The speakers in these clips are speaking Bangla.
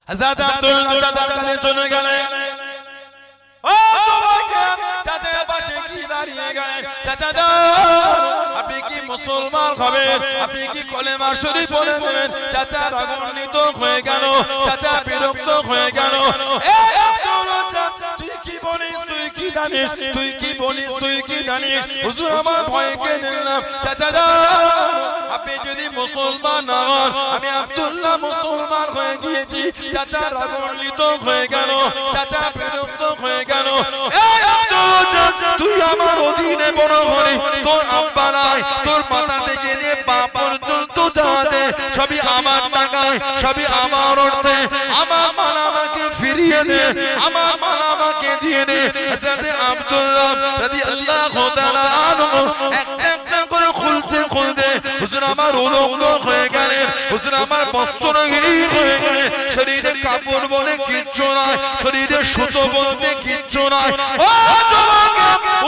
হযরত আব্দুল্লাহ চাচার কাছে চলে গেলেন। ও চাচা পাশে কি দাঁড়িয়ে গেলেন? চাচা আপনি কি মুসলমান হবেন? আপনি কি কলেমা শরীফ পড়ে নেবেন? চাচা রাগান্বিত হয়ে গেল, চাচা বিরক্ত হয়ে গেল। এই আব্দুল্লাহ তুই কি বলিস? তুই কি জানিস? তুই কি বলিস? তুই কি জানিস? হুজুর আমার ভয় কেড়ে নিলাম। চাচা আপনি যদি মুসলমান না হন, আমি আব্দুল্লাহ মুসলমান হয়ে গিয়েছি। চাচা রাগান্বিত হয়ে গেল, চাচা বিরক্ত হয়ে গেল। এই আব্দুল্লাহ তুই আমার অধীনে বড় হলি, তোর আব্বা নাই, তোর মাথা থেকে নিয়ে পা পর্যন্ত যা দে সবই আমার টাকায়, সবই আমার অর্থে। আমার মাল আমাকে ফিরিয়ে দে, আমার মাল আমাকে দিয়ে দে। হযরত আব্দুল্লাহ রাদিয়াল্লাহু তাআলা আনহু একটা একটা করে খুলতে খুলতে হুজুর আমার উলঙ্গ হয়ে গেলেন, হুজুর আমার বস্ত্রহীন হয়ে গেলেন। শরীরে কাপড় বলে কিচ্ছু নাই, শরীরে সুতো বলতে কিচ্ছু নাই। ও যুবক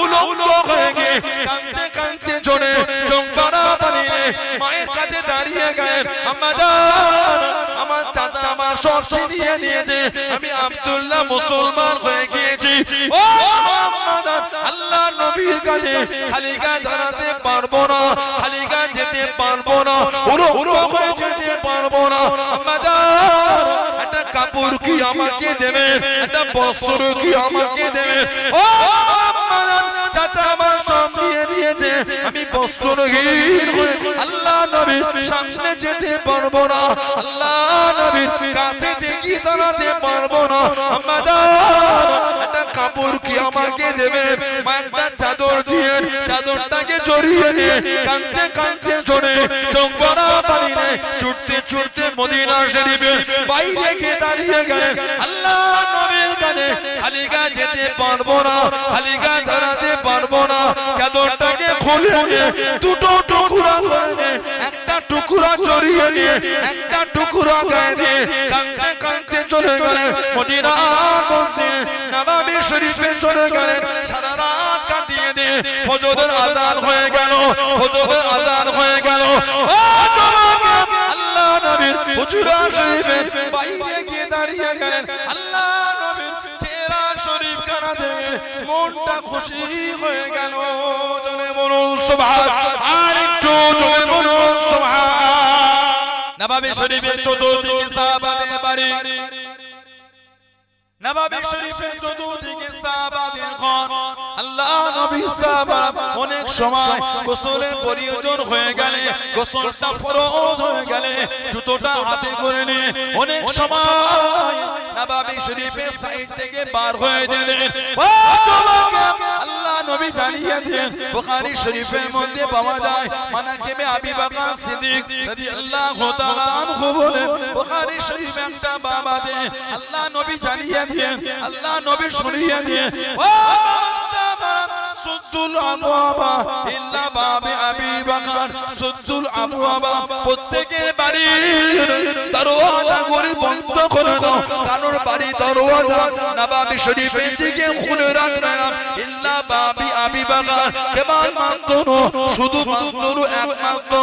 উলঙ্গ হয়ে গিয়ে কাঁদতে কাঁদতে চলে চোখ জড়া বানিয়ে মায়ের কাছে দাঁড়িয়ে গেলেন। আম্মা জান আমার চাচা আমার সব ছিনিয়ে নিয়েছে, আমি আব্দুল্লাহ মুসলমান হয়ে গিয়েছি। ও আম্মা জান আল্লাহর নবীর কাছে খালি গায়ে দাঁড়াতে পারবো না, খালি গায়ে যেতে পারবো না, উলঙ্গ হয়ে যেতে পারবো না। আম্মা জান একটা কাপড় কি আমাকে দেবে? একটা বস্ত্র কি আমাকে দেবে? ও আম্মা জান চাচা আমার সব নিয়ে নিয়েছে, আমি বস্ত্রহীন হয়ে আল্লাহ নবীর সামনে যেতে পারবো না, আল্লাহ নবীর কাছে থেকে দাঁড়াতে পারবো না। আম্মা জান একটা কাপড় কি আমাকে দেবে? মা একটা চাদর দিয়ে চাদরটাকে জড়িয়ে নিয়ে কাঁদতে কাঁদতে চলে চোখ জড়া পানি নেই ছুটতে ছুটতে মদিনা শরীফে বাইরে গিয়ে দাঁড়িয়ে গেলেন। আল্লাহ নবীর কাছে খালি গায়ে যেতে পারবো না, খালি গায়ে দাঁড়াতে পারবো না। চাদরটাকে খুলে নিয়ে দুটো টুকরা করে নিয়ে একটা টুকরা জড়িয়ে নিয়ে একটা টুকরা গায়ে দিয়ে কাঁদতে কাঁদতে চলে গেলেন মদিনা মসজিদ নববী শরীফে চলে গেলেন। সারা রাত কাটিয়ে দিয়ে ফজরের আযান হয়ে গেল, ফজরের আযান হয়ে গেল। ও যুবক আল্লাহ নবীর হুজরা শরীফে বাইরে গিয়ে দাঁড়িয়ে গেলেন। আল্লাহ নবীর চেহারা শরীফ খানা দেখে মনটা খুশি হয়ে গেল। জোরে বলুন সুবহান, আর একটু জোরে বলুন সুবহান। নববী শরীফে চতুর্দিকে সাহাবাদের বাড়ি, নববী শরীফে চতুর্দিকে সাহাবাদের ঘর। আল্লাহ নবী সাহাবা অনেক সময় গোসলের প্রয়োজন হয়ে গেলে, গোসলটা ফরজ হয়ে গেলে জুতোটা হাতে করে নিয়ে অনেক সময় নববী শরীফের সাইড থেকে বার হয়ে গেলেন। ও যুবক আল্লাহ নবী জানিয়ে দেন বুখারী শরীফের মধ্যে পাওয়া যায় মানাকিবে আবি বকর সিদ্দিক রাদিয়াল্লাহু তাআলা আনহু বলেন বুখারী শরীফে একটা বাব আছে। আল্লাহ নবী জানিয়ে দেন, আল্লাহ নবী শুনিয়ে দেন ও সাহাবা সুদ্দুল আবওয়াবা ইল্লা বাবে আবি বকর, সুদ্দুল আবওয়াবা প্রত্যেকের বাড়ির দরওয়াজা করে বন্ধ করে দাও, কারোর বাড়ি দরওয়াজা নববী শরীফের দিকে খুলে রাখবেন ইল্লা বাবে আবি বকর, কেবল মাত্র শুধু মাত্র একমাত্র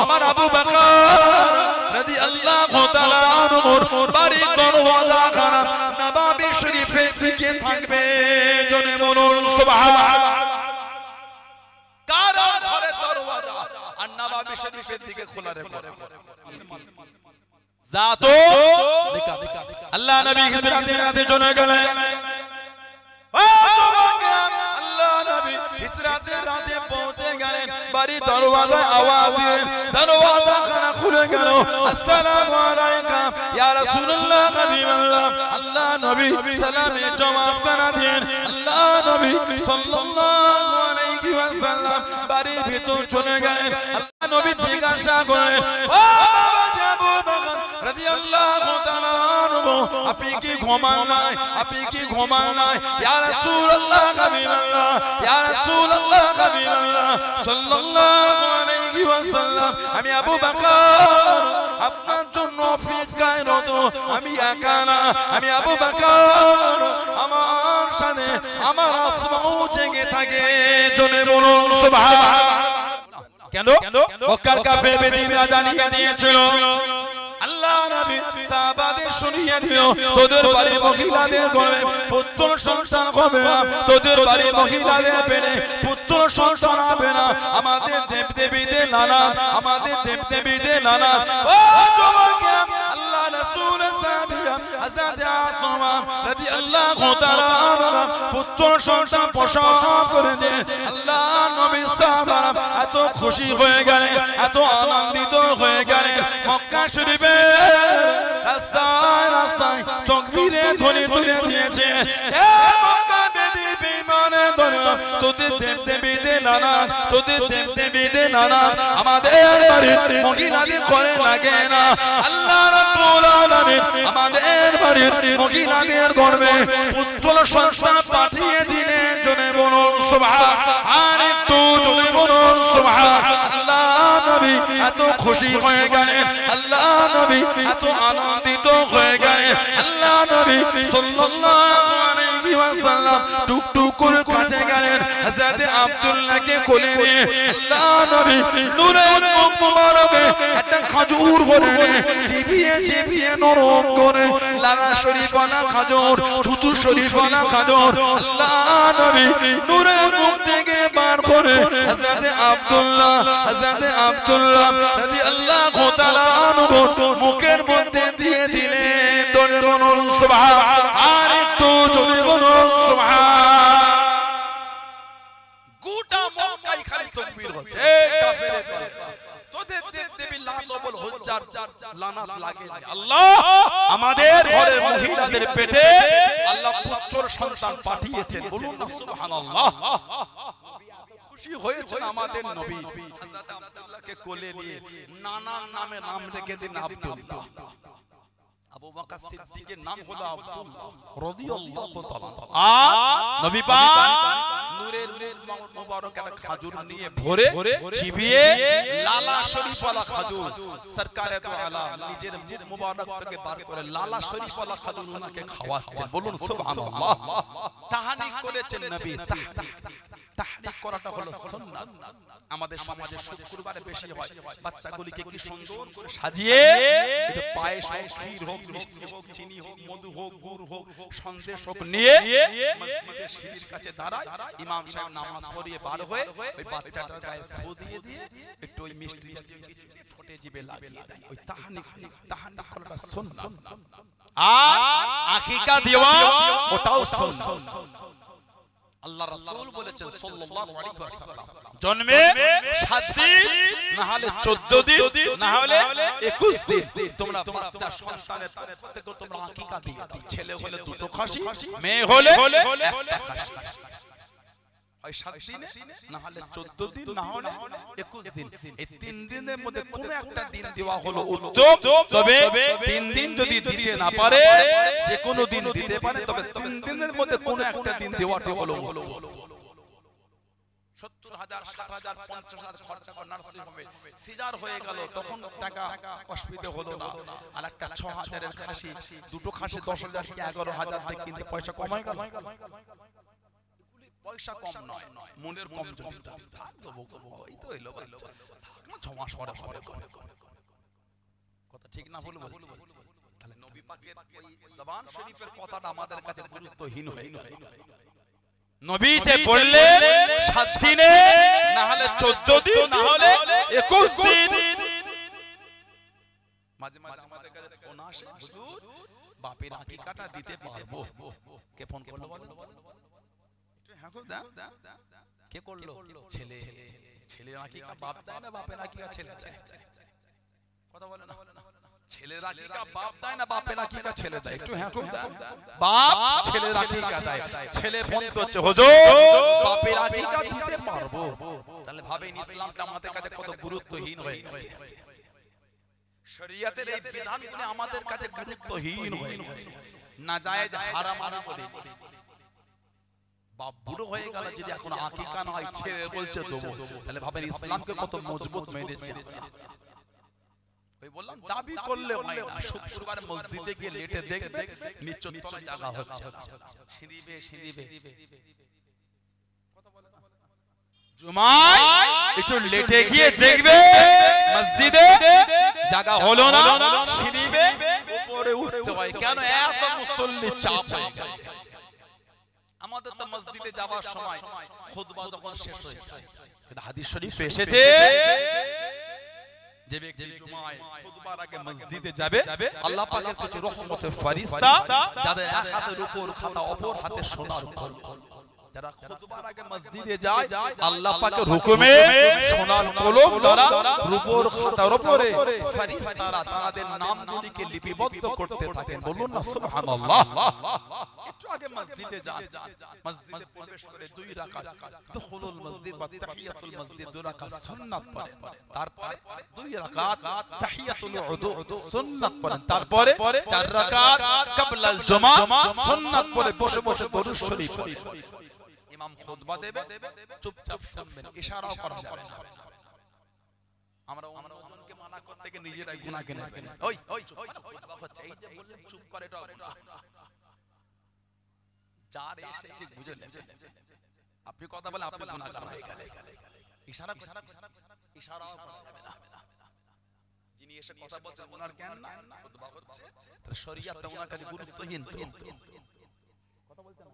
আমার আবু বকর রাদিয়াল্লাহু তাআলা আনহুর বাড়ির দরওয়াজা খানা নববী শরীফের দিকে থাকবে। জোরে বলুন সুবহান। কার ঘরে দরওয়াজা আর নববী শরীফের দিকে খোলা রেখো। জাতো আল্লাহ নবী হিজরতের রাতে চলে গেলেন। ও যুবক আল্লাহ নবী হিজরতের রাতে পৌঁছে গেলেন, বাড়ি দরওয়াজায় আওয়াজ দিলেন, দরওয়াজা খানা খুলে গেল। আসসালামু আলাইকা ইয়া রাসূলুল্লাহ হাবিবাল্লাহ। আল্লাহ নবী সালামে জবাব করা দেন। আল্লাহ নবী সাল্লাল্লাহু আলাইহি ওয়াসাল্লাম বাড়ির ভিতর চলে গেলেন। আল্লাহ নবী জিজ্ঞাসা করলেন ও বাবা আবু বকর রাদিয়াল্লাহু তাআলা আনহু আপনি কি ঘুমান নাই? আপনি কি ঘুমান নাই? ইয়া রাসূলুল্লাহ হাবিবাল্লাহ, ইয়া রাসূলুল্লাহ হাবিবাল্লাহ সাল্লাল্লাহু আলাইহি ওয়াসাল্লাম আমি আবু বকর আপনার জন্য অপেক্ষায় রত। আমি একা না, আমি আবু বকর আমার সাথে আমার আসমাও জেগে থাকে। জোরে বলুন সুবহান। কেন? মক্কার কাফের বেঈমানরা জানিয়ে দিয়েছিল আল্লাহ আল্লাহ নবী সাহাবাদের শুনিয়ে দিও তোদের বাড়ি মহিলাদের ঘরে পুত্র সন্তান হবে না, তোদের বাড়ি মহিলাদের পেটে পুত্র সন্তান হবে না। আমাদের দেবদেবীদের নানা, আমাদের দেবদেবীদের নানা। ও যুবকে আল্লাহ রাসূল সাহাবিয়া হযরত আসমা রাদিয়াল্লাহু তাআলা আনহা পুত্র সন্তান প্রসব করে দে। আল্লাহ নবী সাহাবারা এত খুশি হয়ে গেলেন, এত আনন্দিত হয়ে গেলেন। মক্কা শরীফে রাস্তায় রাস্তায় তাকবীরে ধ্বনি তুলে দিয়েছে। এ মক্কা বেদি বেঈমানে ধরে তোদের দেবদেবীদের নানা, তোদের দেবদেবীদের নানা আমাদের বাড়ির মহিলাদের ঘরে লাগে না। আল্লাহ রাব্বুল আলামিন আমাদের বাড়ির মহিলাদের গর্ভে পুত্র সন্তান পাঠিয়ে দিলেন। জনে বলুন সুবহান, আর একটু জনে বলুন সুবহান। আল্লাহ নবী এত খুশি হয়ে গেলেন, আল্লাহ নবী এত আনন্দিত হয়ে গেলেন। আল্লাহ নবী সাল্লাল্লাহু আলাইহি ওয়াসাল্লাম টুকটুক করে কাছে গেলেন, হযরত আব্দুল্লাহকে কোলে নিয়ে আল্লাহ নবী নূরের মুখ মোবারকে একটা খেজুর ধরে চিবিয়ে চিবিয়ে নরম করে, লালা শরীফওয়ালা খেজুর, থুতু শরীফওয়ালা খেজুর আল্লাহ নবী নূরের মুখ থেকে বার করে হযরত আব্দুল্লাহ রাদিয়াল্লাহু তাআলা আনহু মুখের মধ্যে দিয়ে দিলেন। জোরে বলুন সুবহান, আর একটু জোরে বলুন সুবহান। গোটা মক্কায় খালি তাকবীর হচ্ছে। কাফেরে তোদের দেবদেবী লালবল হুজ্জার লানাত লাগে। আল্লাহ আমাদের ঘরের মহিলাদের পেটে আল্লাহ পুত্র সন্তান পাঠিয়েছেন। বলুন না সুবহানাল্লাহ। খুশি হয়েছেন আমাদের নবী। হযরত আব্দুল্লাহকে কোলে নিয়ে নানার নামে নাম রেখে দিন আব্দুল্লাহ। আবু বকর সিদ্দিকের নাম হলো আব্দুল্লাহ রাদিয়াল্লাহু তাআলা। আর নবী পাক নূরের মুবারক একটা খেজুর নিয়ে ভরে চিবিয়ে, লালা শরীফওয়ালা খেজুর সরকারে তো আলাম নিজের মুখ মুবারক থেকে বার করে লালা শরীফওয়ালা খেজুর ওনাকে খাওয়াচ্ছেন। বলুন সুবহানাল্লাহ। তাহনিক করেছেন নবী। তাহনিক করাটা হলো সুন্নাত। আমাদের সমাজে শুক্রবারে বেশি হয়। বাচ্চাগুলিকে কি সুন্দর করে সাজিয়ে এটা পায়েস হোক, ক্ষীর হোক, মিষ্টি হোক, চিনি হোক, মধু হোক, গুড় হোক, সন্দেশ হোক নিয়ে মসজিদের সিঁড়ির কাছে দাঁড়ায়। ইমাম সাহেব নামাজ পড়িয়ে বার হয়ে ওই বাচ্চাটার গায়ে ফু দিয়ে দিয়ে একটু ওই মিষ্টি ঠোঁটে জিভে লাগিয়ে দেয়। ওই তাহনিক করাটা সুন্নাত। আর আকিকা দেওয়া ওটাও সুন্নাত। আল্লাহ রাসূল বলেছেন সাল্লাল্লাহু আলাইহি ওয়াসাল্লাম জন্মে 7 দিন না হলে 14 দিন না হলে 21 দিন তোমরা বাচ্চা সন্তানের প্রত্যেককে তোমরা আকিকা দিয়ে দাও। ছেলে হলে দুটো খাসি, মেয়ে হলে একটা খাসি। ওই 7 দিনে না হলে 14 দিন না হলে 21 দিন। এই 3 দিনের মধ্যে কোন একটা দিন দেওয়া হলো উত্তম। তবে 3 দিন যদি দিতে না পারে, যে কোনো দিন দিতে পারে, তবে 3 দিনের মধ্যে কোন একটা দিন দেওয়াটা হলো উত্তম। 70,000 60,000 50,000 খরচা করে নার্সিং হোমে সিজার হয়ে গেল, তখন টাকা অসুবিধা হলো না। আর একটা 6,000 এর খাসি, দুটো খাসি 10,000 কি 11,000 দিয়ে কিনতে পয়সা কমায় গেল। পয়সা কম নয়, মনের কম যদি এই তো এলো বাচ্চা 6 মাস পরে হবে। কথা ঠিক না ভুল বলছি? তাহলে নবী পাকের ওই জবান শরীফের কথাটা আমাদের কাছে গুরুত্বহীন হয়ে গেল। নবী যে বললেন 7 দিনে না হলে 14 দিন না হলে 21 দিন। মাঝে মাঝে আমাদের কাছে ফোন আসে, হুজুর বাপের আকিকাটা দিতে পারবো? কে ফোন করলো বলেন? কে করলো? ছেলে। ছেলের আকিকা বাপ দেয় না বাপের আকিকা ছেলে দেয়? কথা বলে না। ছেলের আকিকা বাপ দেয় না বাপের আকিকা ছেলে দেয়? একটু হ্যাঁ খুব দেয়। বাপ ছেলের আকিকা দেয়। ছেলে ফোন করছে, হুজুর বাপের আকিকা দিতে পারবো? তাহলে ভাবেন ইসলামটা আমাদের কাছে কত গুরুত্বহীন হয়ে গেছে। শরীয়তের এই বিধানগুলো আমাদের কাছে গুরুত্বহীন হয়ে গেছে। নাজায়েজ হারাম আমি বলি। বাপ বুড়ো হয়ে গেল, যদি এখন আকিকা নয় ছেলে বলছে দেবো, তাহলে ভাবেন ইসলামকে কত মজবুত মেনেছে। ওই বললাম দাবি করলে হয় না। শুক্রবার মসজিদে গিয়ে লেটে দেখবে নিচতলা জায়গা হচ্ছে না, সিঁড়ি বে জুমায় একটু লেটে গিয়ে দেখবে মসজিদে জায়গা হলো না, সিঁড়িবে উপরে উঠতে হয়। কেন? এত মুসল্লি চাপ হয়ে গেছে। আমাদের তো মসজিদে যাওয়ার সময় খুতবা যখন শেষ হয়ে যায়, কিন্তু হাদিস শরীফে এসেছে যে ব্যক্তি জুমায় খুতবার আগে মসজিদে যাবে, আল্লাহ পাকের কিছু রহমতের ফেরেশতা যাদের এক হাতের উপর খাতা অপর হাতে সোনার কলম, যারা খুতবার আগে মসজিদে যায় আল্লাহ পাকের হুকুমে সোনার কলম দ্বারা রূপোর খাতার উপরে ফেরেশতারা তাদের নামগুলিকে লিপিবদ্ধ করতে থাকেন। বলুন না সুবহানাল্লাহ। একটু আগে মসজিদে যান, মসজিদে প্রবেশ করে 2 রাকাত দুখুলুল মসজিদ বা তাহিয়াতুল মসজিদ 2 রাকাত সুন্নাত পড়েন, তারপরে 2 রাকাত তাহিয়াতুল উযু সুন্নাত পড়েন, তারপরে 4 রাকাত ক্বাবলাল জুমা সুন্নাত পড়ে বসে বসে দরুদ শরীফ পড়েন। ইমাম খুতবা দেবে, চুপচাপ শুনবেন, ইশারাও করা যাবে না। আমরা অন্যকে মানা করতে গিয়ে নিজেরাই গুনাহ কিনে ফেলি। ওই খুতবা হচ্ছে, এই যে বললেন চুপ করে, এটা গুনাহ। যার এসে ঠিক বুঝে নেবেন, আপনি কথা বলে আপনি গুনাহগার হয়ে গেলেন। ইশারাও করা যাবে না। যিনি এসে কথা বলছেন ওনার জ্ঞান নাই, খুতবা হচ্ছে, তার শরীয়তটা ওনার কাছে গুরুত্বহীন। কথা বলছেন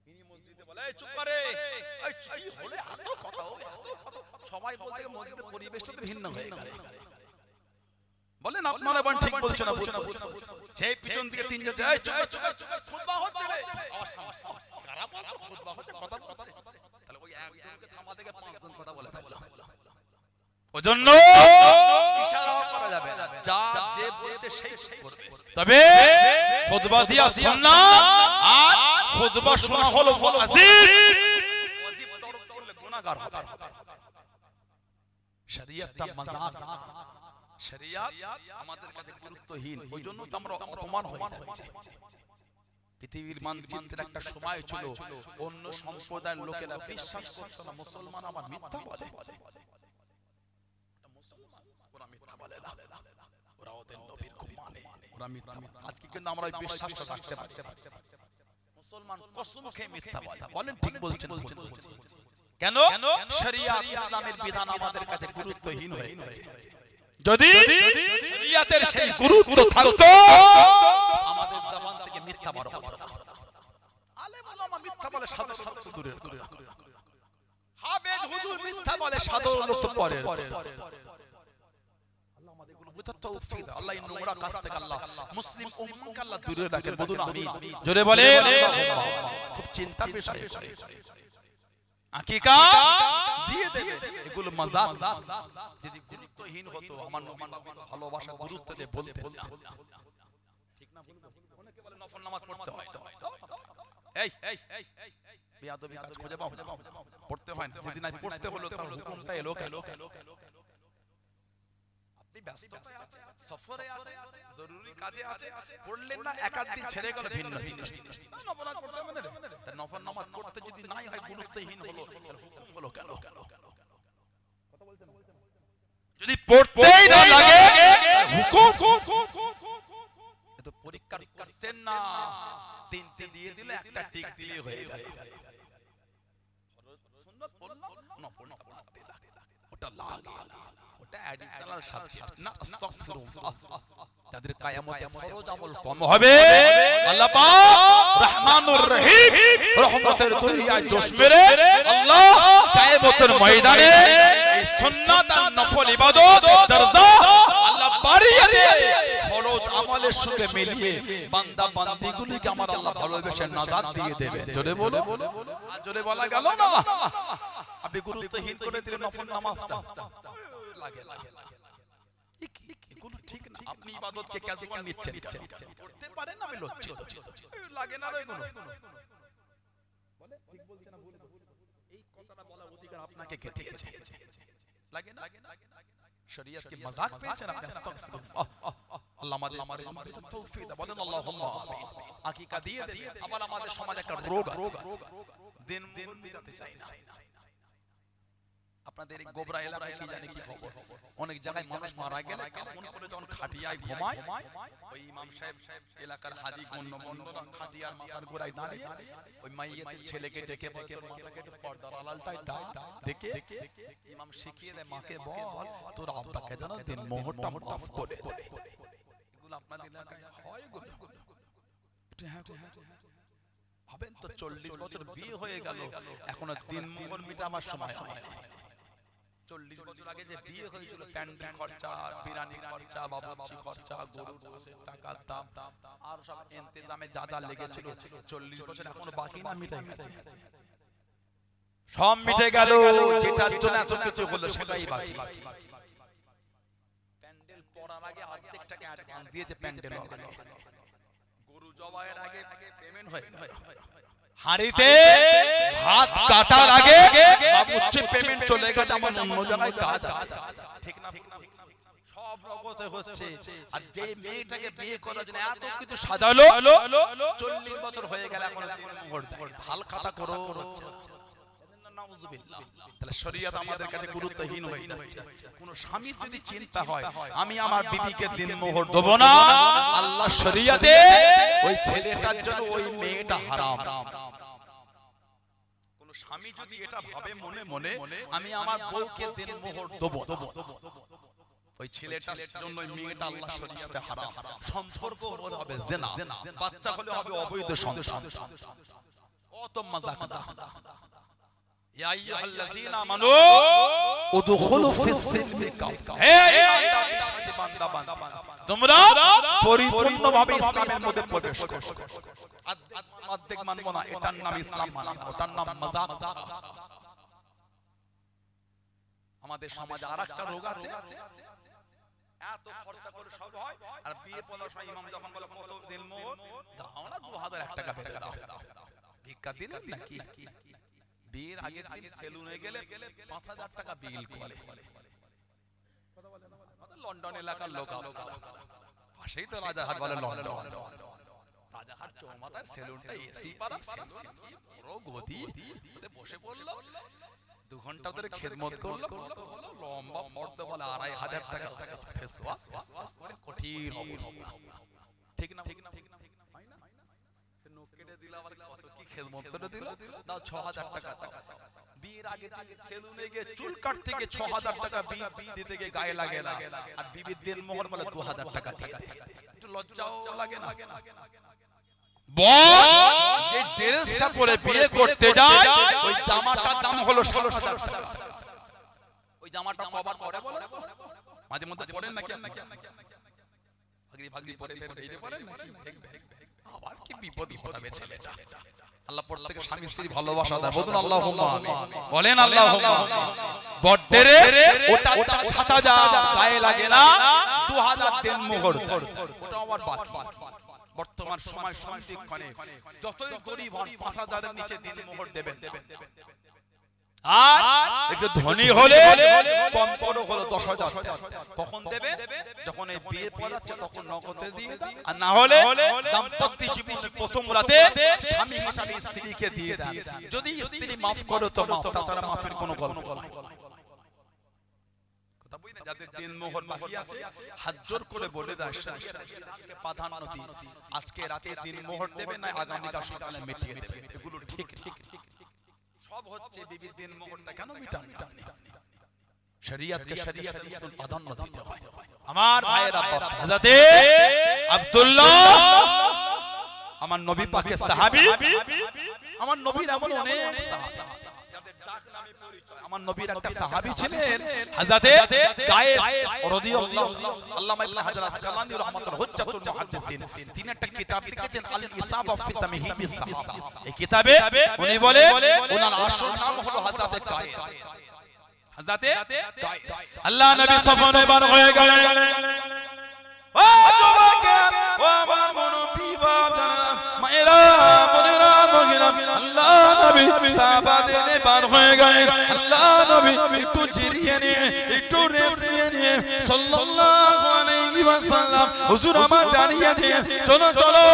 ইনি মসজিদে বলে এই চুপ করে, এই কি হলে এত কথা, সবাই বলতে মসজিদের পরিবেশটা তো ভিন্ন হয়ে গেল। বলেন আপনারা বলেন ঠিক বলছেন না? সেই পিছন থেকে 3 জন এই চুপ খুতবা হচ্ছে রে, আওয়াজ খারাপ খুতবা হচ্ছে, কথা বলছে, তাহলে ওই একজনকে থামা থেকে 5 জন কথা বলে ফেললো। ওজন্য ইশারা করা যাবে না, যা যে বলতে সেই করবে। তবে খুতবা দিয়া সুন্নাত আর খুতবা শোনা হলো ওয়াজিব তরক করলে গুনাহগার হবে। শরীয়তটা মাজাজ, শরীয়ত আমাদের কাছে গুরুত্বহীন, ওইজন্য তো আমরা অপমান হয়ে যাচ্ছি। পৃথিবীর মানচিত্রে একটা সময় ছিল অন্য সম্প্রদায়ের লোকেরা বিশ্বাস করত না মুসলমান আবার মিথ্যা বলে, ওরা মিথ্যা বলে না, ওরা ওদের নবীর খুব মানে, ওরা মিথ্যা। আজকে কিন্তু আমরা এই বিশ্বাসটা রাখতে পারি না। মুসলমান কসম খেয়ে মিথ্যা বলে। বলেন ঠিক বলছেন? কেন? শরীয়ত ইসলামের বিধান আমাদের কাছে গুরুত্বহীন হয়ে গেছে। যদি শরীয়তের সেই গুরুত্ব থাকতো আমাদের জবান থেকে মিথ্যা বার হতো না। আলেম ওলামা মিথ্যা বলে সাধারণ লোক তো দূরের কথা, হাফেজ হুজুর মিথ্যা বলে সাধারণ লোক তো পরের কথা। আল্লাহ আমাদের গুলো বুঝতে তৌফিক দাও। আল্লাহ এই নোংরা কাজ থেকে আল্লাহ মুসলিম উম্মাহকে আল্লাহ দূরে রাখেন। বলুন আমিন। জোরে বলে খুব চিন্তার বিষয়। আকিকা দিয়ে দেবে, এগুলো মাজাক যদি গুরুত্বহীন হতো আমার নবীর ভালোবাসা গুরুত্ব দিয়ে বলতেন না, ঠিক না? অনেকে বলে নফল নামাজ পড়তে হয়, এই বেয়াদবি কাজ খুঁজে পাও না, পড়তে হয় না। যদি না পড়তে হলো তার হুকুমটা এলো কেন? আপনি ব্যস্ততায় আছেন, সফরে আছেন, জরুরি কাজে আছেন, পড়লেন না, একাধিক ছেড়ে গেল ভিন্ন জিনিস। নফল নামাজ পড়তে হবে না, তার নফল নামাজ পড়তে যদি নাই হয় গুরুত্বহীন হলো, তার হুকুম হলো কেন? কথা বলছেন? যদি পড়তেই না লাগে হুকুম, এত পরীক্ষা করছেন না, 3টে দিয়ে দিলে একটা টিক দিয়ে হয়ে গেল। সুন্নাত পড়লাম, নফল পড়তে দাও, ওটা লাগে, ওটা অ্যাডিশনাল সাবজেক্ট না। আস্তাগফিরুল্লাহ। তাদের কিয়ামতে ফরজ আমল কম হবে, আল্লাহ পাক রহমানুর রহিম রহমতের দরিয়ায় জোশ মেরে আল্লাহ কিয়ামতের ময়দানে এই সুন্নাত আর নফল ইবাদত দরজা আল্লাহ বাড়িয়ে দিয়ে ফরজ আমলের সঙ্গে মিলিয়ে বান্দা বান্দীগুলিকে আমার আল্লাহ ভালোবেসে নাজাত দিয়ে দেবে। জোরে বলো, জোরে বলা গেল না? আপনি গুরুত্বহীন করে দিলেন নফল নামাজটা, লাগে না, এগুলো ঠিক না। আপনি ইবাদতকে ক্যাজুয়াল নিচ্ছেন, করতে পারেন না, আমি লজ্জিত, লাগে না এগুলো। বলে ঠিক বলছেন না? ভুল এই কথাটা বলার অধিকার আপনাকে কে দিয়েছে? লাগে না? শরীয়ত কি মজাক পেয়েছেন আপনি? আস্তাগফিরুল্লাহ। আল্লাহ আমাদের তৌফিক দাও। বলেন আল্লাহুম্মা আমিন। আকিকা দিয়ে দেন। আবার আমাদের সমাজে একটা রোগ আছে, দিন মিলাতে চাই না। আপনাদের এই গোবরা এলাকায় কি জানি কি খবর, অনেক জায়গায় মানুষ মারা গেলে কাফন করে যখন খাটিয়ায় ঘুমায়, ওই ইমাম সাহেব এলাকার হাজী গণ্যমান্যরা খাটিয়ার মাথার গোড়ায় দাঁড়িয়ে ওই মাইয়েতের ছেলেকে ডেকে বলে তোর মাথাকে একটু পর্দার আড়ালটায় ডেকে ইমাম শিখিয়ে দেয়, মাকে বল তোর আব্বাকে যেন দিন মোহরটা মাফ করে দেয়। এগুলো আপনাদের এলাকায় হয়? এগুলো ভাবেন তো, 40 বছর বিয়ে হয়ে গেল, এখনো দিন মোহর মিটাবার সময় হয়। 40 বছর আগে যে বিয়ে হয়েছিল, প্যান্ডেল খরচা, বিরানি খরচা, বাবুর্চি খরচা, গরুর গোশের টাকার দাম আর সব ইন্তেজামে যা যা লেগেছিল, 40 বছর এখনো বাকি না, মিটে গেছে, সব মিটে গেল। যেটার জন্য এত কিছু হলো সেটাই বাকি। প্যান্ডেল পড়ার আগে অর্ধেক টাকা অ্যাডভান্স দিয়েছে প্যান্ডেল ওয়ালাকে, গরু জবাইয়ের আগে পেমেন্ট হয়ে গেল, হাড়িতে ভাত কাটার আগে বাবুর্চি পেমেন্ট চলে গেছে, আমার অন্য জায়গায় কাজ আছে, ঠিক না? সব রকমতে হচ্ছে। আর যে মেয়েটাকে বিয়ে করার জন্য এত কিছু সাজালো, 40 বছর হয়ে গেল এখনো দিন মোহর দেয়, হাল খাতা করো হচ্ছে। তাহলে শরীয়ত আমাদের কাছে গুরুত্বহীন হয়ে যাচ্ছে। কোন স্বামীর যদি চিন্তা হয় আমি আমার বিবিকে দিন মোহর দেব না, আল্লাহ শরীয়তে ওই ছেলেটার জন্য ওই মেয়েটা হারাম। কোন স্বামী যদি এটা ভাবে মনে মনে আমি আমার বউকে দিন মোহর দেব, ওই ছেলেটার জন্য ওই মেয়েটা আল্লাহ শরীয়তে হারাম। সম্পর্ক হবে জিনা, বাচ্চা হলে হবে অবৈধ সন্তান। অত মাযাক না। ইয়া আইয়ুহাল্লাযীনা আমানু উদখুলু ফিস-সিলমি কাফা, হে বিশ্বাসী বান্দা বান্দা তোমরা পরিপূর্ণভাবে ইসলামের মধ্যে প্রবেশ করো। অর্ধেক মানবো না, এটার নাম ইসলাম মানা না, ওটার নাম মাযাক। আমাদের সমাজে আরেকটা রোগ আছে, এত খরচা করে সব হয়, আর বিয়ে পড়ার সময় ইমাম যখন বলে কত দিন মোহর দাও না, 2001 টাকা বেঁধে দাও, ভিক্ষা দিলেন নাকি? বিয়ের আগের দিন সেলুনে গেলে 5000 টাকা বিল করে। লন্ডন এলাকার লোক, পাশেই তো রাজারহাট বলে লন্ডন, রাজারহাট চৌমাথায় সেলুনটা এসি পারা, বড় গদি, বসে পড়লো, 2 ঘন্টা ধরে খেদমত করলো, লম্বা ফর্দ বলে 2500 টাকা ফেস ওয়াশ, কঠিন অবস্থা, ঠিক না? কেটে দিল, আবার কত কি খেদমত করে দিল, দাও 6000 টাকা। বিয়ের আগে সেলুনে গিয়ে চুল কাটতে গিয়ে 6000 টাকা দিতে গিয়ে গায়ে লাগে না, আর বিবির দিন মোহর বলে 2000 টাকা দিয়ে দেয়, একটু লজ্জাও লাগে না? যে ড্রেসটা পরে বিয়ে করতে যায় ওই জামাটার দাম হলো 16000 টাকা। ওই জামাটা কভার করে বলে মাঝে মধ্যে পরেন নাকি? ভাগরি পরে বেরিয়ে পড়েন নাকি? আবার কি বিপদ ঘটাবে ছেলেটা। আল্লাহ প্রত্যেককে স্বামী স্ত্রী ভালোবাসা দেয়, বলুন আল্লাহুম্মা আমিন, বলেন আল্লাহুম্মা আমিন। বড়রে ওটা 7000 গায়ে লাগে না, 2000 দিন মোহর, ওটা আমার বাকি। বর্তমান সময় সন্ধিক্ষণে যতই গরিব হন 5000 এর নিচে দিন মোহর দেবেন, আর একটু ধনী হলে কম করে হলো 10000। কখন দেবে? যখন এই বিয়ে পড়াচ্ছে তখন নগদে দিয়ে দেন, আর না হলে দাম্পত্য জীবনের প্রথম রাতে স্বামী হিসাবে স্ত্রীকে দিয়ে দেন। যদি স্ত্রী মাফ করে তো মাফ, তাছাড়া মাফের কোনো গল্প নাই। কথা বুঝলেন? যাদের দিন মোহর বাকি আছে হাত জোর করে বলে দেয় শরীয়তকে প্রাধান্য দিন, আজকে রাতে দিন মোহর দেবে না আগামীকাল সকালে মিটিয়ে দেবে, এগুলো ঠিক না। সব হচ্ছে বিবির দিন মোহরটা কেন মিটান? শরীয়তকে শরীয়তের মতন প্রাধান্য দিতে হয়। আমার ভাইয়েরা, হযরতে আব্দুল্লাহ আমার নবী পাকের সাহাবী, আমার নবীর এমন অনেক সাহাবা যাদের ডাক নামে পরিচয়। আমার নবীর একটা সাহাবী ছিলেন হযরতে কায়েস রাদিয়াল্লাহু, আল্লামা ইবনে হাজার আসকালানী রাহমাতুল্লাহ হুজ্জাতুল মুহাদ্দিসিন, তিনি একটা কিতাব লিখেছেন আল ইসাবা ফি তামহিদিস সাহাবা। এই কিতাবে উনি বলে ওনার আসল নাম হলো হযরতে কায়েস। হযরতে কায়েস, আল্লাহ নবী সফরে বার হয়ে গেলেন। ও যুবকে, ও আমার মুরব্বি বাপ জানেন, মায়েরা বোনেরা মহিলা, আল্লাহ নবী সাহাবাদের বার হয়ে গেলেন। আল্লাহ নবী একটু জিরিয়ে নিয়ে, একটু রেস্ট নিয়ে সাল্লাল্লাহু আলাইহি ওয়াসাল্লাম হুজুর আমার জানিয়ে দিয়ে চলো চলো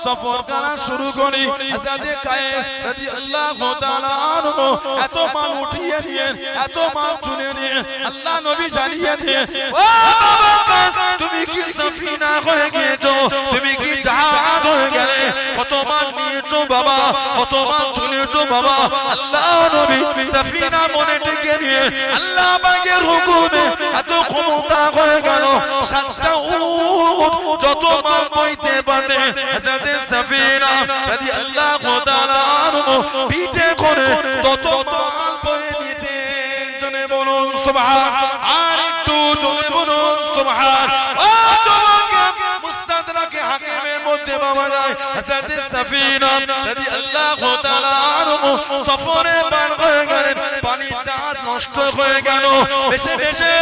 সফর করা শুরু করি হযরত কায়েস রাদিয়াল্লাহু তাআলা আনহু এত মাল উঠিয়ে নিয়ে এত মাল তুলে নিয়ে আল্লাহ নবী জানিয়ে দিয়ে ও বাবা কায়েস তুমি কি সফিনা হয়ে গিয়েছো তুমি কি জাহাজ হয়ে গেলে কত মাল নিয়েছো বাবা কত মাল তুলেছো বাবা আল্লাহ নবী সফিনা মনে টেকে নিয়ে আল্লাহ পাকের হুকুমে এত ক্ষমতা হয়ে গেল সাতটা উট যত মাল বইতে পারে হযরত সফিনা রাদিয়াল্লাহু তাআলা আনহু পিঠে করে তত মাল বয়ে নিতেন জনে বলুন সুবহান আর একটু জনে বলুন সুবহান ও জমাকে মুস্তাদরাকে হাকিমের মধ্যে পাওয়া যায় হযরত সফিনা রাদিয়াল্লাহু তাআলা আনহু সফরে পার হয়ে গেলেন পানি জাহাজ নষ্ট হয়ে গেল বেশে বেশে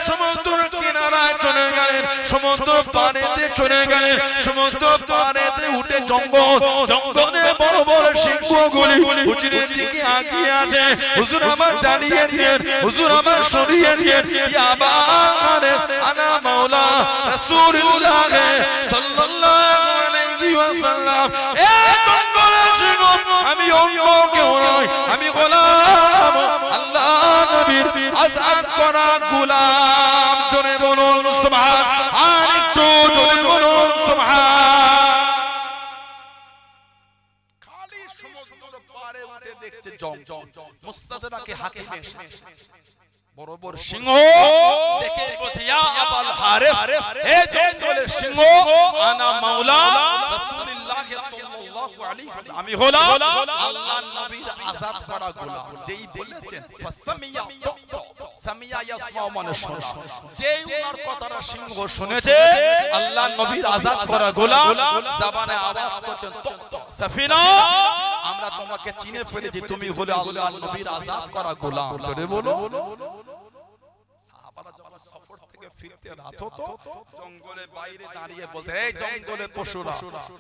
সমুদ্র কিনারায় চলে গেলেন সমুদ্র পানিতে চলে গেলেন সমুদ্র পানিতে উঠে জঙ্গলে বড় বড় সিংহগুলি হুজুরের দিকে আগিয়ে আসে হুজুর আমার জানিয়ে দিয়েন হুজুর আমার সরিয়ে দিয়েন ইয়া বারেস আনা মাওলা রাসূলুল্লাহ সাল্লাল্লাহু আলাইহি ওয়াসাল্লাম এ জঙ্গলের সিংহ আমি অন্য কেউ নই আমি গোলাম আল্লাহ নবীর আযাদ করা গোলাম জোরে বলুন সুবহান আর একটু জোরে বলুন সুবহান খালি সমুদ্র পারে উঠে দেখছে জঙ্গল মুস্তাদরাকে হাকিমে বড় বড় সিংহ দেখে বলছে ইয়া আবুল হারিস হে জঙ্গলের সিংহ আনা মাওলা রাসূলুল্লাহ সাল্লাল্লাহু আলাইহি ওয়াসাল্লাম আমি হলাম আল্লাহর নবীর আযাদ করা গোলাম যেই বলেছেন ফাসামিয়া সামিয়া ইয়াসমাউ মানে শোনা যেই ওনার কথাটা সিংহ শুনেছে আল্লাহর নবীর আযাদ করা গোলাম জবানে আওয়াজ করতেন সফিনা আমরা তোমাকে চিনে ফেলেছি তুমি হলে আল্লাহর নবীর আযাদ করা গোলাম জোরে বলো সাহাবারা যখন সফর থেকে ফিরতে রাত হতো জঙ্গলের বাইরে দাঁড়িয়ে বলতে এই জঙ্গলের পশুরা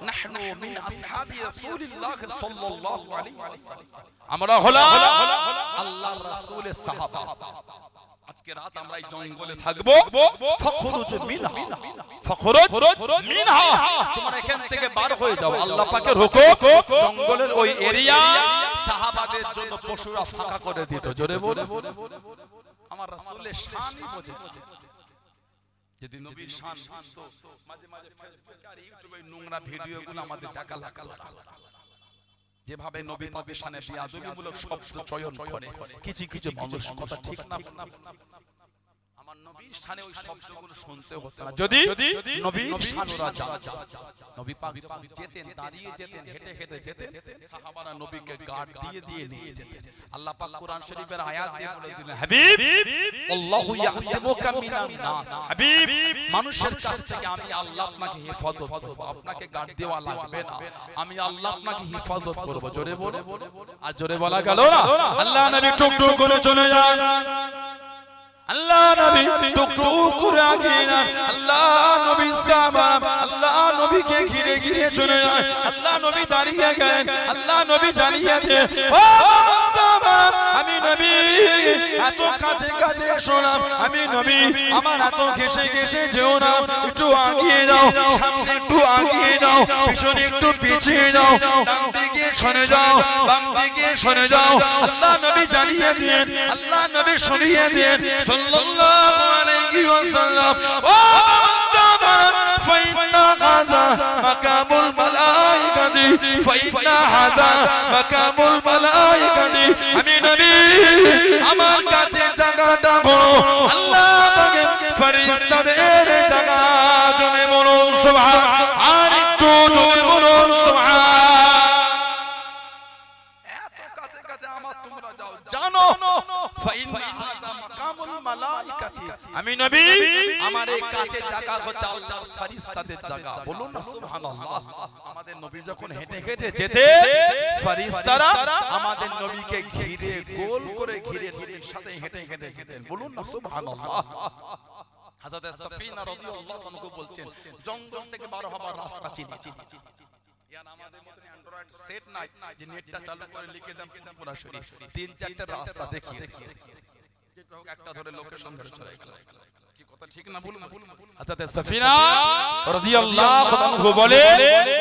নাহনু মিন আসহাবি রাসূলিল্লাহ সাল্লাল্লাহু আলাইহি ওয়াসাল্লাম আমরা হলাম আল্লাহর রাসূলের সাহাবা আজকে রাত আমরা এই জঙ্গলে থাকবো ফখরুজ মিনহা তোমরা এখান থেকে বার হয়ে যাও আল্লাহ পাকের হুকুম জঙ্গলের ওই এরিয়া সাহাবাদের জন্য পশুরা ফাঁকা করে দিত জোরে বলে আমার রাসূলের শানই বোঝে যদি নবীর শান বুঝতো মাঝে মাঝে ফেসবুকে আর ইউটিউবে নোংরা ভিডিওগুলো আমাদের দেখা লাগতো না যেভাবে নবী পাকের শানে বেয়াদবিমূলক শব্দ চয়ন করে কিছু কিছু মানুষ কথা ঠিক না আমার নবীর শানে ওই শব্দগুলো শুনতে হতো না যদি নবীর শানরা জানতো নবী পাক যখন যেতেন দাঁড়িয়ে যেতেন হেঁটে হেঁটে যেতেন সাহাবারা নবীকে গার্ড দিয়ে দিয়ে নিয়ে যেতেন আল্লাহ পাক কোরআন শরীফের আয়াত দিয়ে বলে দিলেন হাবিব আল্লাহু ইয়াসিমুকা মিনান নাস হাবিব মানুষের কাছ থেকে আমি আল্লাহ আপনাকে হেফাজত করব আপনাকে গার্ড দেওয়া লাগবে না আমি আল্লাহ আপনাকে হেফাজত করব জোরে বলো আর জোরে বলা গেল না আল্লাহ নবী টুকটুক করে চলে যান আল্লাহ নবী টুকটুক করে আগিয়ে যান আল্লাহ নবী সাহাবা আল্লাহ নবীকে ঘিরে ঘিরে চলে যায় আল্লাহ নবী দাঁড়িয়ে গেলেন আল্লাহ নবী জানিয়ে দিয়ে ও সাহাবা আমি নবী এত কাছে কাছে শোনাম আমি নবী আমার এত ঘেসে ঘেসে যেও না একটু আগিয়ে যাও সামনে একটু আগিয়ে যাও পিছনে একটু পিছিয়ে যাও ডান দিকে সরে যাও বাম দিকে সরে যাও আল্লাহ নবী জানিয়ে দিয়ে আল্লাহ নবী সরিয়ে দিয়ে সাল্লাল্লাহু আলাইহি ওয়াসাল্লাম ও সাহাবা ফাইন্না হাযা মাকামুল মালাইকাতি ফাইন্না হাযা মাকামুল মালাইকাতি আমি নবী আমার কাছে জায়গাটা বড় আল্লাহ পাকের ফেরেশতাদের জায়গা জনে বলুন সুবহান আর একটু জনে বলুন সুবহান এত কাছে কাছে আমার তোমরা যাও জানো ফাইন্না হাযা মাকামুল মালাইকাতি আমি নবী আমার এই কাছে জায়গা হচ্ছে আল্লাহর ফেরেশতাদের জায়গা বলুন না সুবহানাল্লাহ আমাদের নবী যখন হেঁটে হেঁটে যেতে ফেরেশতারা আমাদের নবীকে ঘিরে গোল করে ঘিরে নবীর সাথে হেঁটে হেঁটে যেতেন বলুন না সুবহানাল্লাহ হযরত সাফিনা রাদিয়াল্লাহু আনহু বলছেন জঙ্গল থেকে বার হবার রাস্তা চিনি ইয়ার আমাদের মত অ্যান্ড্রয়েড সেট নাই যে নেটটা চালু করে লিখে দাম পুরো শরীর তিন চারটা রাস্তা দেখিয়ে যেটা একটা ধরে লোকেশন ধরে চলে গেল কি কথা ঠিক না বলুন? হযরত সাফিনা রাদিয়াল্লাহু আনহু বলে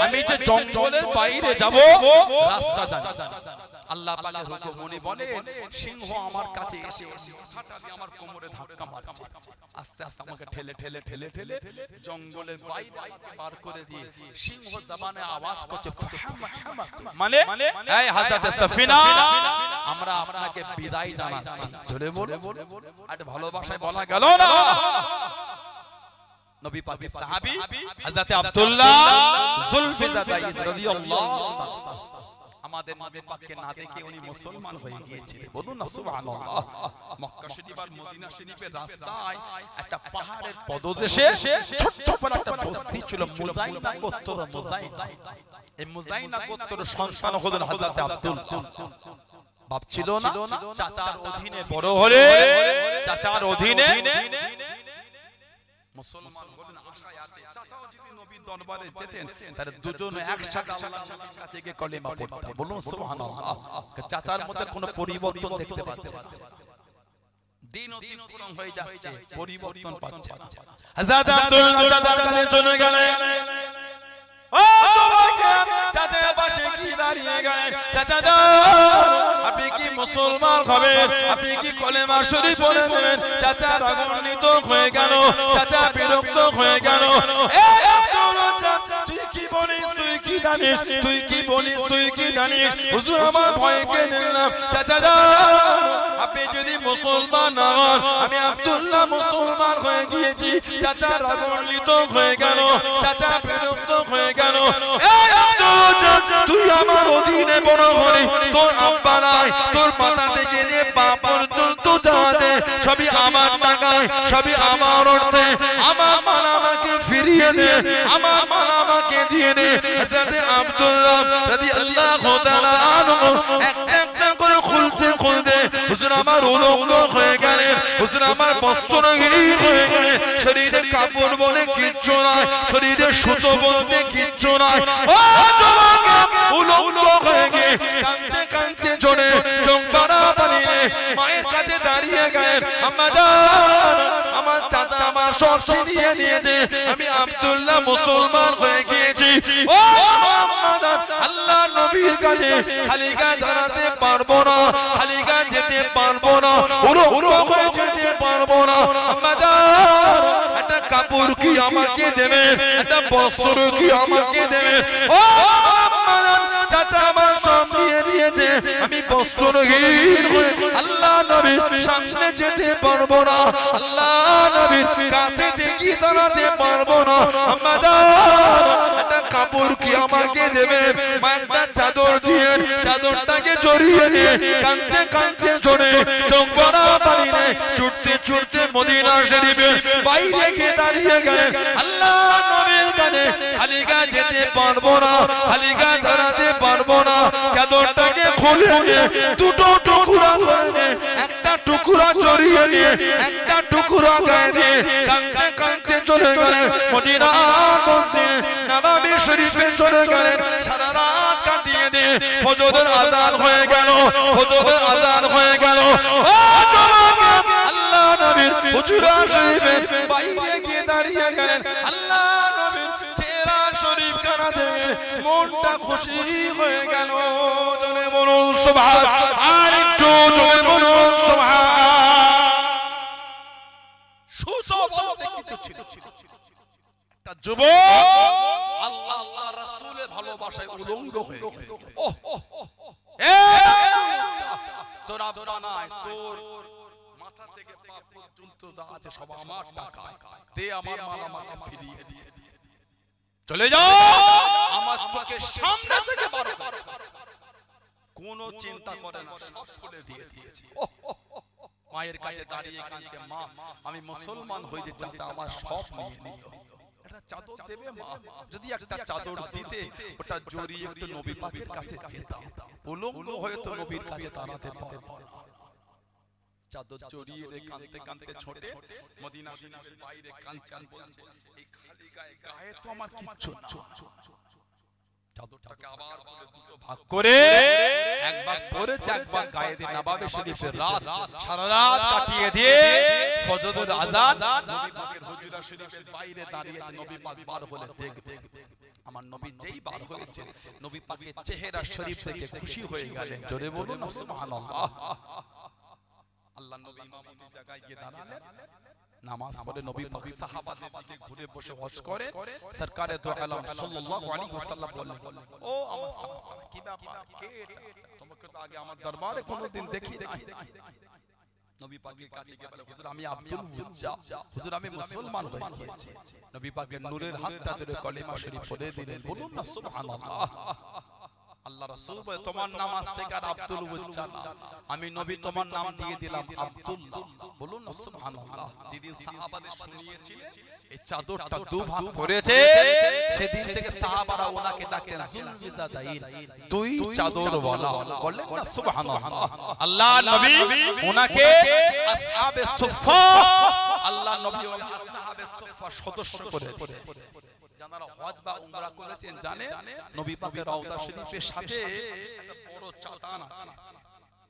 আমি যে জঙ্গলের বাইরে যাব রাস্তা জানি। আল্লাহ পাকের হুকুম উনি বলে সিংহ আমার কাছে এসে মাথাটা দিয়ে আমার কোমরে ধাক্কা মারছে, আস্তে আস্তে আমাকে ঠেলে ঠেলে ঠেলে ঠেলে জঙ্গলের বাইরে পার করে দিয়ে সিংহ জবানে আওয়াজ করছে মানে এই হযরত সাফিনা আমরা আপনাকে বিদায় জানাচ্ছি। জোরে বলে আর ভালোবাসায় বলা গেল না। নবী পাকের সাহাবী হযরত আব্দুল্লাহ যুলফিজাদাইন রাদিয়াল্লাহু তাআলা আমাদের নবী পাককে না দেখে উনি মুসলমান হয়ে গিয়েছিলেন। বলুন না সুবহানাল্লাহ। মক্কা শরীফ আর মদিনা শরীফের রাস্তায় একটা পাহাড়ের পদদেশে ছোট্ট একটা বস্তি ছিল মুজাইনা গোত্র। মুজাইনা, এই মুজাইনা গোত্রের সন্তান হলেন হযরত আব্দুল্লাহ। বাপ ছিল না, চাচার অধীনে বড় হলে চাচার অধীনে মুসলমান হলেন। আশায় আছে চাচাও যদি নবীর দরবারে যেতেন তাহলে দুজন একসাথে আল্লাহর নবীর কাছে গিয়ে কলেমা পড়তেন। বলুন সুবহানাল্লাহ। চাচার মধ্যে কোনো পরিবর্তন দেখতে পাচ্ছেন না, দিন ও দিন পুরন হয়ে যাচ্ছে, পরিবর্তন পাচ্ছে না। হযরত আব্দুল্লাহ চাচার কাছে চলে গেলেন। ও তোমাকে চাচা পাশে কি দাঁড়িয়ে গেলেন? চাচা আপনি কি মুসলমান হবেন? আপনি কি কলেমা শরীফ পড়বেন? চাচা রাগান্বিত হয়ে গেল, চাচা বিরক্ত হয়ে গেল। এই আব্দুল্লাহ তুই কি বলিস? তুই কি জানিস? তুই কি বলিস? তুই কি জানিস? হুজুর আমার ভয় কেন না? চাচা আপনি যদি মুসলমান না হন, আমি আব্দুল্লাহ মুসলমান হয়ে গিয়েছি। চাচা রাগান্বিত হয়ে গেল, চাচা বিরক্ত হয়ে গেল। এই আব্দুল্লাহ তুই আমার অধীনে বড় হলি, তোর আব্বা নাই, তোর মাথা থেকে নিয়ে পা পর্যন্ত যা দে সবই আমার টাকায়, সবই আমার অর্থে। আমার মাল আমাকে ফিরিয়ে দে, আমার মাল আমাকে দিয়ে দে। হযরত আব্দুল্লাহ রাদিয়াল্লাহু তাআলা আনহু একটা করে খুলতে খুলতে হুজুর আমার উলঙ্গ হয়ে গেলেন, হুজুর আমার বস্ত্রহীন হয়ে গেলেন। শরীরে কাপড় বলে কিচ্ছু নাই, শরীরে সুতো বলতে কিচ্ছু নাই। ও যুবক উলঙ্গ হয়ে গিয়ে কাঁদতে কাঁদতে চলে চোখ জড়া পানিয়ে মায়ের কাছে দাঁড়িয়ে গেলেন। আম্মা জান আমার চাচা আমার সব ছিনিয়ে নিয়েছে, আমি আব্দুল্লাহ মুসলমান হয়ে গিয়েছি। ও আম্মা জান আল্লাহ নবীর কাছে খালি গায়ে দাঁড়াতে পারবো না, খালি গায়ে যেতে পারবো না, উলঙ্গ হয়ে যেতে পারবো না। আম্মা জান একটা কাপড় কি আমাকে দেবে? একটা বস্ত্র কি আমাকে দেবে? ও আম্মা জান চাচা আমার সব নিয়ে নিয়েছে, আমি বস্ত্রহীন হয়ে আল্লাহ নবীর সামনে যেতে পারবো না, আল্লাহ নবীর কাছে থেকে দাঁড়াতে পারবো না। আম্মা জান একটা কাপড় কি আমাকে দেবে? মা একটা চাদর দিয়ে চাদরটাকে জড়িয়ে নিয়ে কাঁদতে কাঁদতে চলে চোখ ভরা পানি নেই ছুটতে ছুটতে মদিনা শরীফের বাইরে গিয়ে দাঁড়িয়ে গেলেন। আল্লাহ নবীর কাছে খালি গায়ে যেতে পারবো না, খালি গায়ে দাঁড়াতে পারবো না। চাদরটাকে খুলে নিয়ে দুটো টুকরা করে নিয়ে একটা টুকরা জড়িয়ে নিয়ে একটা টুকরা গায়ে দিয়ে কাঁদতে কাঁদতে চলে গেলেন মদিনা মসজিদ নববী শরীফে চলে গেলেন। সারা রাত কাটিয়ে দিয়ে ফজরের আযান হয়ে গেল, ফজরের আযান হয়ে গেল। ও যুবক আল্লাহ নবীর হুজরা শরীফের বাইরে গিয়ে দাঁড়িয়ে গেলেন। আল্লাহ নবীর চেহারা শরীফ কানা দেখে মনটা খুশি হয়ে গেল। জোরে বলুন সুবহান, আর একটু জোরে বলুন সুবহান। সুসব বলতে কিছু ছিল, একটা যুবক আল্লাহ আল্লাহ রাসূলের ভালোবাসায় উলঙ্গ হয়ে গেছে। তোর আব্বা নাই, তোর মাথা থেকে পা পর্যন্ত যা আছে সব আমার টাকায়, দে আমার মাল আমাকে ফিরিয়ে দিয়ে চলে যাও, আমার চোখের সামনে থেকে বার হও। কোনো চিন্তা করে না, সব খুলে দিয়ে দিয়েছি। মায়ের কাছে দাঁড়িয়ে কাঁদছে, মা আমি মুসলমান হয়ে যে চাচা আমার সব নিয়ে নিল, একটা চাদর দেবে মা? যদি একটা চাদর দিতে ওটা জড়িয়ে একটু নবী পাকের কাছে যেতাম, উলঙ্গ হয়ে তো নবীর কাছে দাঁড়াতে পারবো না। চাদর জড়িয়ে রে কাঁদতে কাঁদতে ছোটে মদিনা শরীফের বাইরে কাঁদছেন, বলছে এই খালি গায়ে গায়ে তো আমার কিচ্ছু না। চাদরটাকে আবার করে দুটো ভাগ করে এক ভাগ পরেছে, এক ভাগ গায়ে দিয়ে নবাবে শরীফের রাত সারা রাত কাটিয়ে দিয়ে ফজরের আযান নবী পাকের হুজরা শরীফের বাইরে দাঁড়িয়ে নবী পাক বার হলে দেখ আমার নবী যেই বার হয়েছে নবী পাকের চেহারা শরীফ দেখে খুশি হয়ে গেলেন। জোরে বলুন সুবহানাল্লাহ। আল্লাহ নবী ইমামতির জায়গায় গিয়ে দাঁড়ালেন, নামাজ পড়ে নবী পাক সাহাবাদের দিকে ঘুরে বসে ওয়াজ করে। সরকারে দো আলম সাল্লাল্লাহু আলাইহি ওয়াসাল্লাম বললেন, ও আমার সাহাবা কি ব্যাপার, কে এটা? তোমাকে তো আগে আমার দরবারে কোনোদিন দেখি নাই। নবী পাকের কাছে গিয়ে বলে, হুজুর আমি আব্দুল উজ্জা, হুজুর আমি মুসলমান হয়ে গিয়েছি। নবী পাকের নূরের হাতটা ধরে কলেমা শরীফ পড়ে দিলেন। বলুন না সুবহানাল্লাহ। আল্লাহ রাসূল বলে, তোমার নাম আজ থেকে আর আব্দুল উজ্জা না, আমি নবী তোমার নাম দিয়ে দিলাম আব্দুল্লাহ। বলুন না সুবহানাল্লাহ। যেদিন সাহাবাদের শুনিয়েছিলেন এই চাদরটা দুভাগ করেছে, সেদিন থেকে সাহাবারা ওনাকে ডাকেন যুলবিজাদাইন, দুই চাদরওয়ালা। বলেন না সুবহানাল্লাহ। আল্লাহ নবী ওনাকে আসহাবে সুফফা, আল্লাহ নবী ওই আসহাবে সুফফা সদস্য করে। যারা হজ বা উমরা করেছেন জানেন নবী পাকের রওজা শরীফের সাথে একটা বড় চাতান আছে,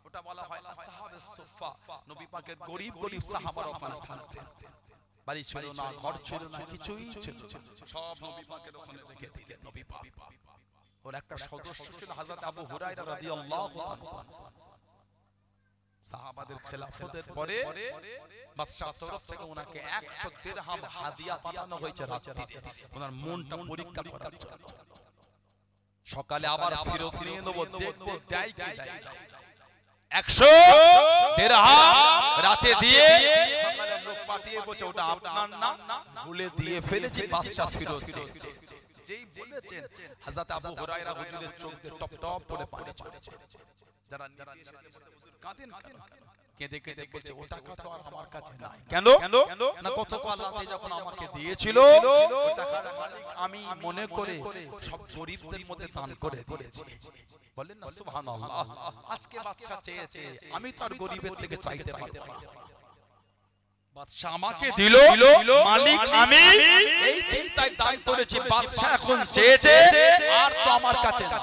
ওটা বলা হয় আসহাবে সুফফা। নবী পাকের গরীব গরীব সাহাবারা ওখানে থাকতেন, বাড়ি ছিল না, ঘর ছিল না, কিছুই ছিল না, সব নবী পাকের ওখানে রেখে দিলেন নবী পাক। ওর একটা সদস্য ছিল হযরত আবু হুরায়রা রাদিয়াল্লাহু আনহু। সাহাবাদের খেলাফতের পরে বাদশার তরফ থেকে ওনাকে 100 দিরহাম হাদিয়া পাঠানো হয়েছে রাত্রিতে ওনার মনটা পরীক্ষা করার জন্য। সকালে আবার ফেরত নিয়ে নেব, দেখব দেয় কি দেয় না। 100 দিরহাম রাতে দিয়ে সকালে লোক পাঠিয়ে বলছে ওটা আপনার না, ভুলে দিয়ে ফেলেছি, বাদশা ফেরত চেয়েছে। যেই বলেছেন হযরত আবু হুরায়রা হুজুরের চোখ দিয়ে টপ টপ করে পানি ঝরছে। যারা কাঁদেন কেঁদে কেঁদে বলছে ও টাকা তো আর আমার কাছে নাই। কেন না, কতকাল আল্লাহ যখন আমাকে দিয়েছিল ওই টাকার মালিক আমি মনে করে সব গরীবদের মধ্যে দান করে দিয়েছি। বলেন না সুবহানাল্লাহ। আজকে বাদশা চেয়েছে, আমি তো আর গরীবের থেকে চাইতে পারবো না, বাদশা আমাকে দিল, মালিক আমি, এই চিন্তায় দান করেছি। বাদশা এখন চেয়েছে আর তো আমার কাছে না,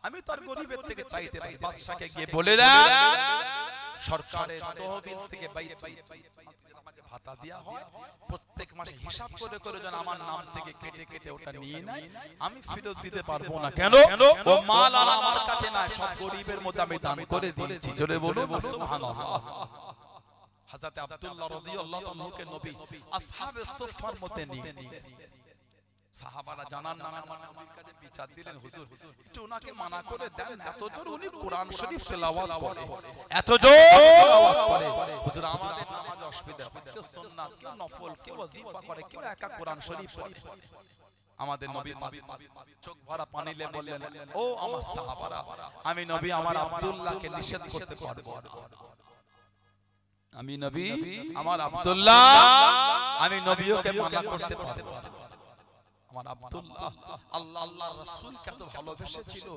আমি তো আর গরীবের থেকে চাইতে পারি। বাদশাকে গিয়ে বলে দেন সরকারের তহবিল থেকে আমাকে ভাতা দেয়া হয়, প্রত্যেক মাসে হিসাব করে করে যেন আমার নাম থেকে কেটে কেটে ওটা নিয়ে নেয়, আমি ফেরত দিতে পারবো না। কেন? ও মাল আমার কাছে না, সব গরীবের মধ্যে আমি দান করে দিয়েছি। জোরে বলুন সুবহানাল্লাহ। হযরত আব্দুল্লাহ রাদিয়াল্লাহু আনহুকে নবী আসহাবে সুফফার মধ্যে নিয়ে নিলেন। সাহাবারা জানার নামে আমার নবীর কাছে বিচার দিলেন, হুজুর একটু ওনাকে মানা করে দেন, এত জোর উনি কোরআন শরীফ তেলাওয়াত করে, এত জোর তেলাওয়াত করে, হুজুর আমাদের নামাজে অসুবিধা হয়, কেউ সুন্নাত, কেউ নফল, কেউ ওয়াজিফা করে, কেউ একা কোরআন শরীফ পড়ে। আমাদের নবী চোখ ভরা পানি নিয়ে বললেন, ও আমার সাহাবারা, আমি নবী আমার আব্দুল্লাহকে নিষেধ করতে পারবো না, আমি নবী আমার আব্দুল্লাহ, আমি নবীকে মানা করতে পারবো না। আমার আব্দুল্লাহ আল্লাহ আল্লাহর রাসূলকে এত ভালোবেসেছিল।